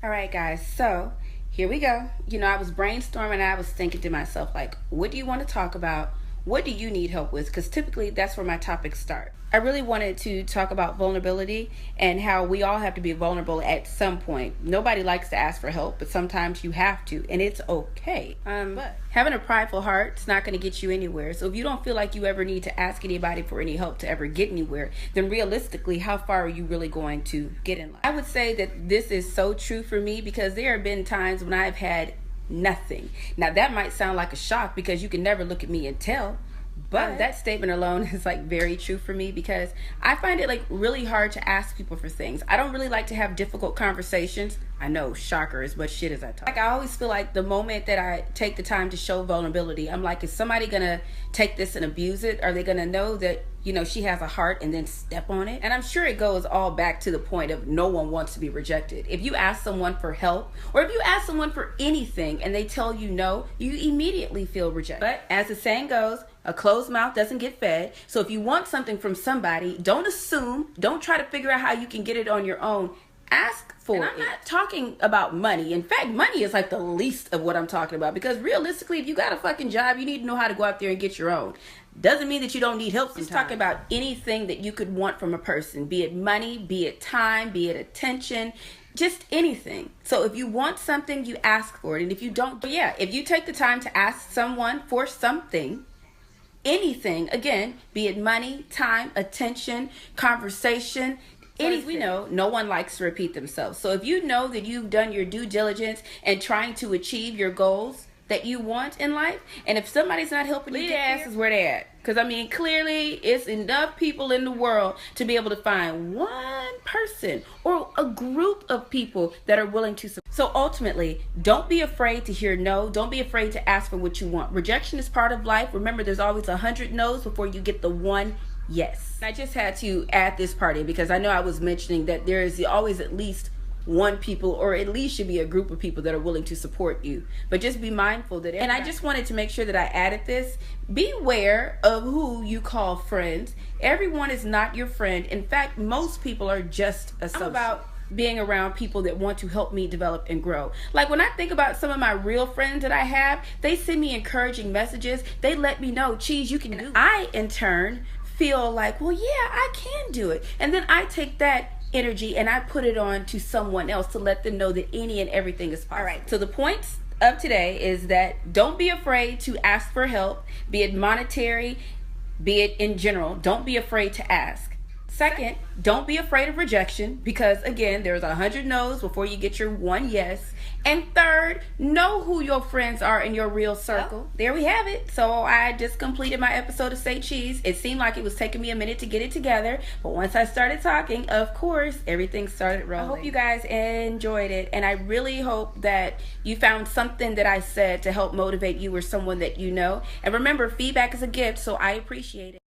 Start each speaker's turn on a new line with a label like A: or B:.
A: All right, guys. So here we go. I was brainstorming and I was thinking to myself, like, what do you want to talk about? What do you need help with? Because typically that's where my topics start. I really wanted to talk about vulnerability and how we all have to be vulnerable at some point. Nobody likes to ask for help, but sometimes you have to, and it's okay. But having a prideful heart is not going to get you anywhere. So if you don't feel like you ever need to ask anybody for any help to ever get anywhere, then realistically, how far are you really going to get in life? I would say that this is so true for me because there have been times when I've had nothing. Now that might sound like a shock because you can never look at me and tell. But that statement alone is like very true for me because I find it like really hard to ask people for things. I don't really like to have difficult conversations. I know, shocker, as much shit as I talk. Like I always feel like the moment that I take the time to show vulnerability, I'm like, is somebody gonna take this and abuse it? Are they gonna know that, she has a heart and then step on it? And I'm sure it goes all back to the point of no one wants to be rejected. If you ask someone for help or if you ask someone for anything and they tell you no, you immediately feel rejected. But as the saying goes, a closed mouth doesn't get fed. So if you want something from somebody, don't assume, don't try to figure out how you can get it on your own. Ask for it. And I'm not talking about money. In fact, money is like the least of what I'm talking about because realistically, if you got a fucking job, you need to know how to go out there and get your own. Doesn't mean that you don't need help sometimes. Just talking about anything that you could want from a person, be it money, be it time, be it attention, just anything. So if you want something, you ask for it. And if you don't, if you take the time to ask someone for something, anything, again, be it money, time, attention, conversation, anything. We know no one likes to repeat themselves. So if you know that you've done your due diligence and trying to achieve your goals that you want in life, and if somebody's not helping you, their ass is where they're at. Because clearly it's enough people in the world to be able to find one person or a group of people that are willing to support. So ultimately, don't be afraid to hear no. Don't be afraid to ask for what you want. Rejection is part of life. Remember, there's always 100 no's before you get the one yes. I just had to add this part in because I know I was mentioning that there is always at least one people, or at least should be a group of people that are willing to support you. But just be mindful that, and I just wanted to make sure that I added this, beware of who you call friends. Everyone is not your friend. In fact, most people are just associates. I'm about being around people that want to help me develop and grow. Like when I think about some of my real friends that I have, they send me encouraging messages. They let me know, Cheese, you can do it. I, in turn, feel like, well, yeah, I can do it. And then I take that energy and I put it on to someone else to let them know that any and everything is possible. All right, so the points of today is that don't be afraid to ask for help, be it monetary, be it in general. Don't be afraid to ask. Second, don't be afraid of rejection because, again, there's 100 no's before you get your one yes. And third, know who your friends are in your real circle. Well, there we have it. So I just completed my episode of Say Cheese. It seemed like it was taking me a minute to get it together. But once I started talking, of course, everything started rolling. I hope you guys enjoyed it. And I really hope that you found something that I said to help motivate you or someone that you know. And remember, feedback is a gift, so I appreciate it.